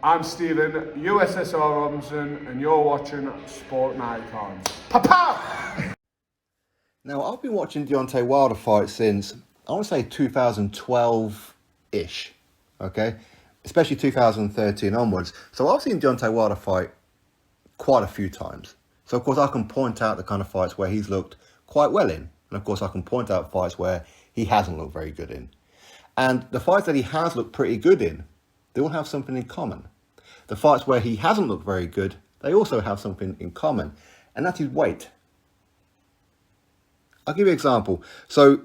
I'm Stephen, USSR Robinson, and you're watching Sport Icons. Papa! Now, I've been watching Deontay Wilder fight since, I want to say 2012-ish, okay? Especially 2013 onwards. So I've seen Deontay Wilder fight quite a few times. So, of course, I can point out the kind of fights where he's looked quite well in. And, of course, I can point out fights where he hasn't looked very good in. And the fights that he has looked pretty good in, they all have something in common. The fights where he hasn't looked very good, they also have something in common. And that's his weight. I'll give you an example. So,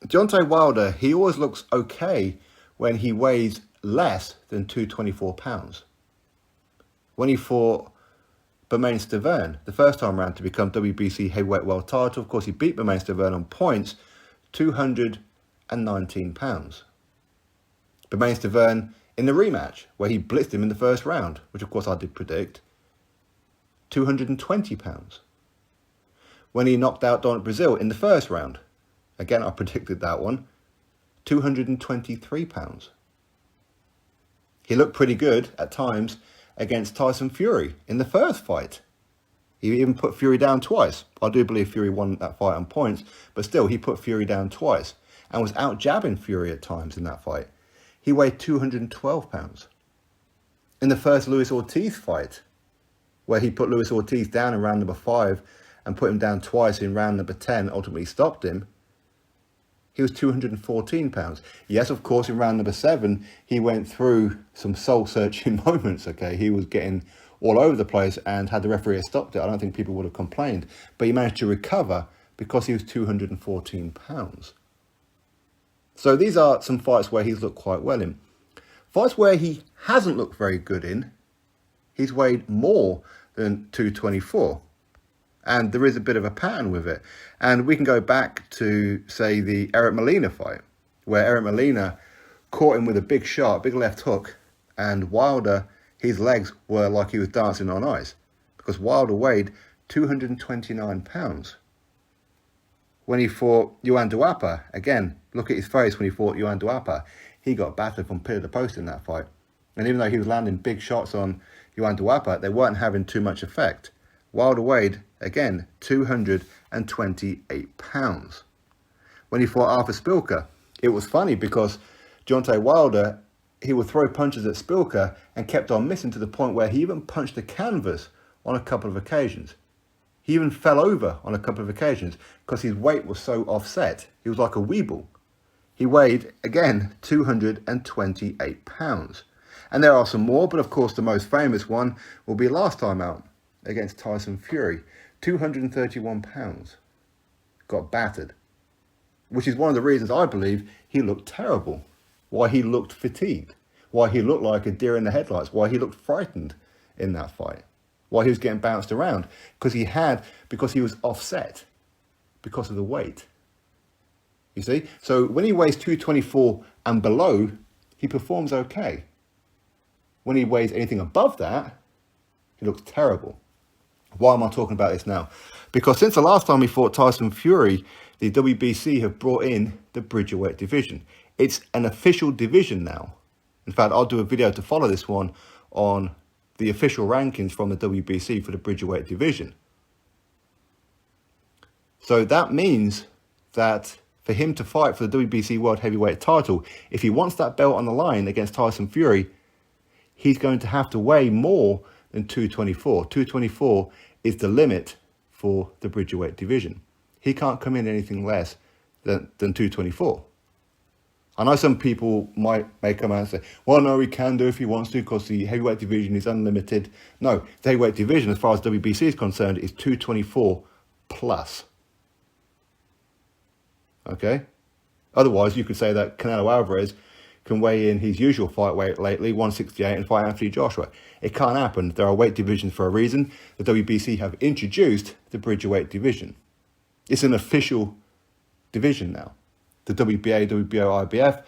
Deontay Wilder, he always looks okay when he weighs less than 224 pounds. When he fought Bermane Stiverne the first time around to become WBC heavyweight world title, of course he beat Bermane Stiverne on points, 219 pounds. Bermane Stiverne in the rematch, where he blitzed him in the first round, which of course I did predict, 220 pounds. When he knocked out Don Brazil in the first round, again I predicted that one, 223 pounds. He looked pretty good at times against Tyson Fury in the first fight. He even put Fury down twice. I do believe Fury won that fight on points, but still he put Fury down twice and was out jabbing Fury at times in that fight. He weighed 212 pounds. In the first Luis Ortiz fight, where he put Luis Ortiz down in round number 5 and put him down twice in round number 10, ultimately stopped him, he was 214 pounds. Yes, of course, in round number 7, he went through some soul-searching moments, okay? He was getting all over the place, and had the referee stopped it, I don't think people would have complained. But he managed to recover because he was 214 pounds. So these are some fights where he's looked quite well in. Fights where he hasn't looked very good in, he's weighed more than 224. And there is a bit of a pattern with it. And we can go back to, say, the Eric Molina fight, where Eric Molina caught him with a big shot, big left hook, and Wilder, his legs were like he was dancing on ice, because Wilder weighed 229 pounds. When he fought Joan Duapa, again, look at his face when he fought Joan Duapa, he got battered from pillar to post in that fight. And even though he was landing big shots on Joan Duapa, they weren't having too much effect. Wilder weighed, again, 228 pounds. When he fought Arthur Spilka, it was funny because Deontay Wilder, he would throw punches at Spilka and kept on missing to the point where he even punched the canvas on a couple of occasions. He even fell over on a couple of occasions because his weight was so offset. He was like a weeble. He weighed, again, 228 pounds. And there are some more, but of course the most famous one will be last time out against Tyson Fury. 231 pounds. Got battered. Which is one of the reasons I believe he looked terrible. Why he looked fatigued. Why he looked like a deer in the headlights. Why he looked frightened in that fight. Why he was getting bounced around. Because he was offset. Because of the weight. You see? So when he weighs 224 and below, he performs okay. When he weighs anything above that, he looks terrible. Why am I talking about this now? Because since the last time he fought Tyson Fury, the WBC have brought in the Bridgerweight Division. It's an official division now. In fact, I'll do a video to follow this one on the official rankings from the WBC for the Bridgerweight Division. So that means that for him to fight for the WBC World Heavyweight title, if he wants that belt on the line against Tyson Fury, he's going to have to weigh more than 224. 224 is the limit for the Bridgerweight Division. He can't come in anything less than 224. I know some people may come out and say, well, no, he can do if he wants to because the heavyweight division is unlimited. No, the heavyweight division, as far as WBC is concerned, is 224 plus. Okay? Otherwise, you could say that Canelo Alvarez can weigh in his usual fight weight lately, 168, and fight Anthony Joshua. It can't happen. There are weight divisions for a reason. The WBC have introduced the Bridgerweight division. It's an official division now. The WBA, WBO, IBF,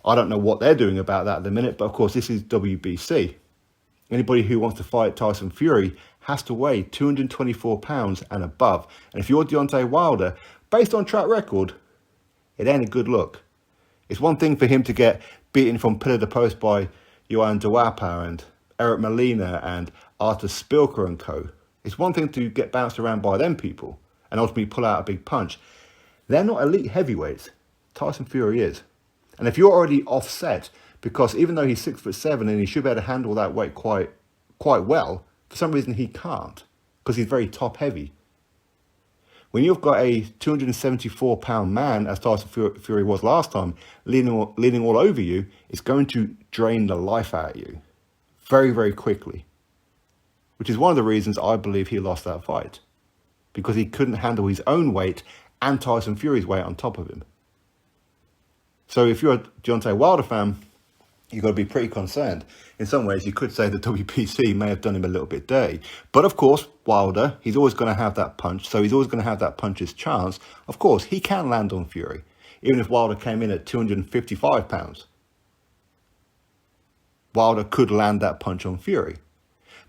I don't know what they're doing about that at the minute, but of course this is WBC. Anybody who wants to fight Tyson Fury has to weigh 224 pounds and above. And if you're Deontay Wilder, based on track record, it ain't a good look. It's one thing for him to get beaten from pillar to post by Joan Duapa and Eric Molina and Artur Spilker and co. It's one thing to get bounced around by them people and ultimately pull out a big punch. They're not elite heavyweights. Tyson Fury is. And if you're already offset, because even though he's 6'7" and he should be able to handle that weight quite well, for some reason he can't, because he's very top heavy. When you've got a 274-pound man, as Tyson Fury was last time, leaning all over you, it's going to drain the life out of you very, very quickly. Which is one of the reasons I believe he lost that fight. Because he couldn't handle his own weight and Tyson Fury's weight on top of him. So if you're a Deontay Wilder fan, you've got to be pretty concerned. In some ways, you could say the WBC may have done him a little bit dirty. But of course, Wilder, he's always going to have that punch. So he's always going to have that puncher's chance. Of course, he can land on Fury. Even if Wilder came in at 255 pounds. Wilder could land that punch on Fury.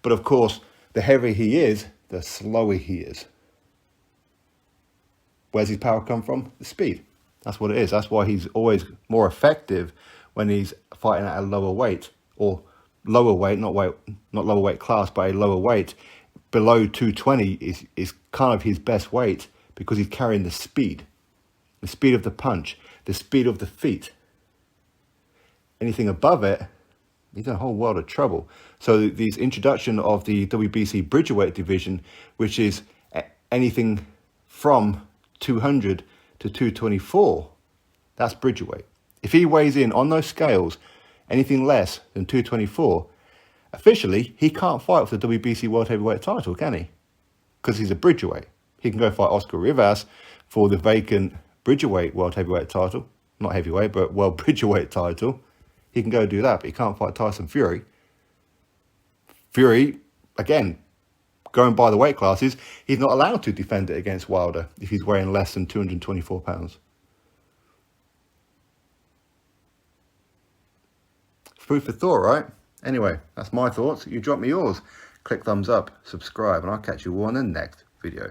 But of course, the heavier he is, the slower he is. Where's his power come from? The speed. That's what it is. That's why he's always more effective when he's fighting at a lower weight, or lower weight, not lower weight class, but a lower weight. Below 220 is kind of his best weight because he's carrying the speed of the punch, the speed of the feet. Anything above it, he's in a whole world of trouble. So this introduction of the WBC Bridgerweight Division, which is anything from 200 to 224, that's Bridgerweight. If he weighs in on those scales anything less than 224, officially he can't fight for the WBC World Heavyweight title, can he? Because he's a Bridgerweight. He can go fight Oscar Rivas for the vacant Bridgerweight World Heavyweight title. Not heavyweight, but World Bridgerweight title. He can go do that, but he can't fight Tyson Fury. Fury, again, going by the weight classes, he's not allowed to defend it against Wilder if he's weighing less than 224 pounds. Food for thought, right? Anyway, that's my thoughts. You drop me yours. Click thumbs up, subscribe, and I'll catch you all in the next video.